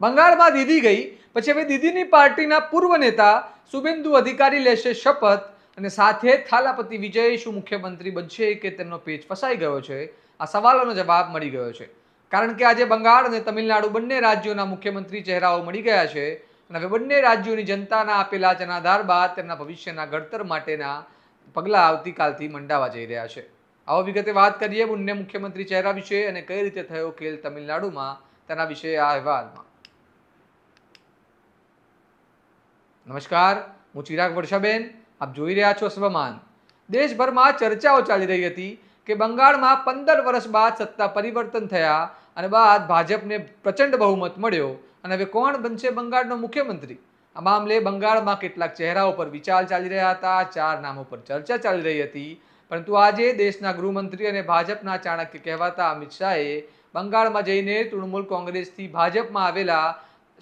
બંગાળમાં દીદી ગઈ પછી હવે દીદીની પાર્ટીના પૂર્વ નેતા શુભેન્દુ અધિકારી લેશે શપથ અને સાથે થાલાપતિ વિજય શું મુખ્યમંત્રી બનશે કે તેમનો પેચ ફસાઈ ગયો છે? આ સવાલોનો જવાબ મળી ગયો છે, કારણ કે આજે બંગાળ અને તમિલનાડુ બંને રાજ્યોના મુખ્યમંત્રી ચહેરાઓ મળી ગયા છે અને હવે બંને રાજ્યોની જનતાના આપેલા જનાધાર બાદ તેમના ભવિષ્યના ઘડતર માટેના પગલાં આવતીકાલથી મંડાવા જઈ રહ્યા છે. આવો વિગતે વાત કરીએ બંને મુખ્યમંત્રી ચહેરા વિશે અને કઈ રીતે થયો ખેલ તમિલનાડુમાં, તેના વિશે આ અહેવાલમાં. નમસ્કાર, હું ચિરાગ વર્ષાબેન, આપ જોઈ રહ્યા છો સ્વમાન. દેશભરમાં ચર્ચાઓ ચાલી રહી હતી કે બંગાળમાં 15 વર્ષ બાદ સત્તા પરિવર્તન થયા અને બાદ ભાજપને પ્રચંડ બહુમત મળ્યો અને હવે કોણ બનશે બંગાળનો મુખ્યમંત્રી. આ મામલે બંગાળમાં કેટલાક ચહેરાઓ પર વિચાર ચાલી રહ્યા હતા, 4 નામો પર ચર્ચા ચાલી રહી હતી. પરંતુ આજે દેશના ગૃહમંત્રી અને ભાજપના ચાણક્ય કહેવાતા અમિત શાહે બંગાળમાં જઈને તૃણમૂલ કોંગ્રેસથી ભાજપમાં આવેલા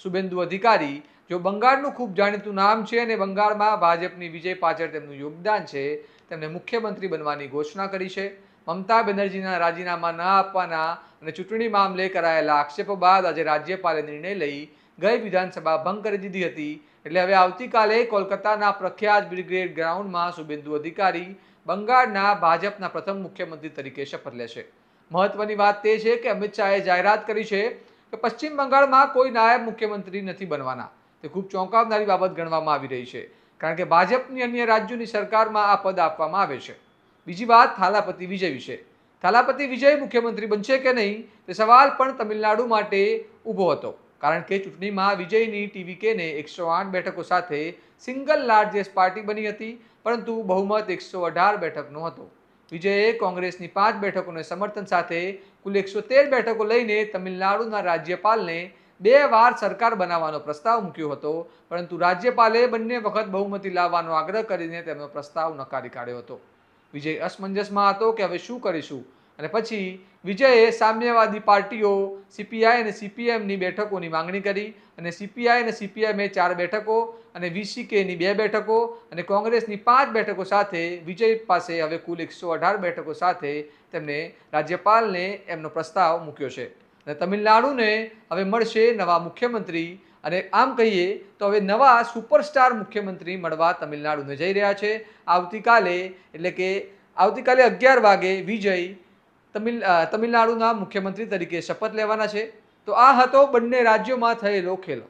શુભેન્દુ અધિકારી, જો બંગાળનું ખૂબ જાણીતું નામ છે અને બંગાળમાં ભાજપની વિજય પાછળ તેમનું યોગદાન છે, તેમને મુખ્યમંત્રી બનવાની ઘોષણા કરી છે. મમતા બેનર્જીના રાજીનામા ન આપવાના અને ચૂંટણી મામલે કરાયેલા આક્ષેપો બાદ આજે રાજ્યપાલે નિર્ણય લઈ ગઈ વિધાનસભા ભંગ કરી દીધી હતી. એટલે હવે આવતીકાલે કોલકાતાના પ્રખ્યાત બ્રિગેડ ગ્રાઉન્ડમાં શુભેન્દુ અધિકારી બંગાળના ભાજપના પ્રથમ મુખ્યમંત્રી તરીકે શપથ લેશે. મહત્વની વાત તે છે કે અમિત શાહે જાહેરાત કરી છે કે પશ્ચિમ બંગાળમાં કોઈ નાયબ મુખ્યમંત્રી નથી બનવાના. તે ખૂબ ચોંકાવનારી બાબત ગણવામાં આવી રહી છે, કારણ કે ભાજપની અન્ય રાજ્યોની સરકારમાં આ પદ આપવામાં આવે છે. બીજી વાત થાલાપતિ વિજય વિશે. થાલાપતિ વિજય મુખ્યમંત્રી બનશે કે નહીં તે સવાલ પણ તમિલનાડુ માટે ઊભો હતો, કારણ કે ચૂંટણીમાં વિજયની ટીવીકેને 108 બેઠકો સાથે સિંગલ લાર્જેસ્ટ પાર્ટી બની હતી, પરંતુ બહુમત 118 બેઠકનો હતો. વિજયે કોંગ્રેસની 5 બેઠકોના સમર્થન સાથે કુલ 113 બેઠકો લઈને તમિલનાડુના રાજ્યપાલને 2 વાર સરકાર બનાવવાનો પ્રસ્તાવ મૂક્યો હતો, પરંતુ રાજ્યપાલે બંને વખત બહુમતી લાવવાનો આગ્રહ કરીને તેમનો પ્રસ્તાવ નકારી કાઢ્યો હતો. વિજય અસમંજસમાં હતો કે હવે શું કરીશું, અને પછી વિજયે સામ્યવાદી પાર્ટીઓ સીપીઆઈ અને સીપીએમની બેઠકોની માંગણી કરી અને સીપીઆઈ અને સીપીએમએ 4 બેઠકો અને વીસીકેની 2 બેઠકો અને કોંગ્રેસની 5 બેઠકો સાથે વિજય પાસે હવે કુલ 118 બેઠકો સાથે તેમને રાજ્યપાલને એમનો પ્રસ્તાવ મૂક્યો છે. અને તમિલનાડુને હવે મળશે નવા મુખ્યમંત્રી, અને આમ કહીએ તો હવે નવા સુપરસ્ટાર મુખ્યમંત્રી મળવા તમિલનાડુને જઈ રહ્યા છે. આવતીકાલે એટલે કે આવતીકાલે 11 વાગે વિજય તમિલનાડુના મુખ્યમંત્રી તરીકે શપથ લેવાના છે. તો આ હતો બંને રાજ્યોમાં થયેલો ખેલ.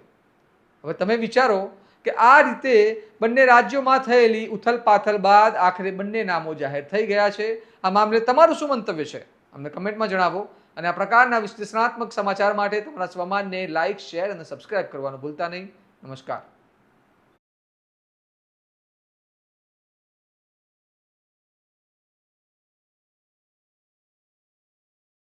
હવે તમે વિચારો કે આ રીતે બંને રાજ્યોમાં થયેલી ઉથલપાથલ બાદ આખરે બંને નામો જાહેર થઈ ગયા છે. આ મામલે તમારું શું મંતવ્ય છે, અમને કમેન્ટમાં જણાવો. અને આ પ્રકારના વિશ્લેષણાત્મક સમાચાર માટે તમારા સ્વમાનને લાઇક, શેર અને સબસ્ક્રાઇબ કરવાનું ભૂલતા નહીં. નમસ્કાર.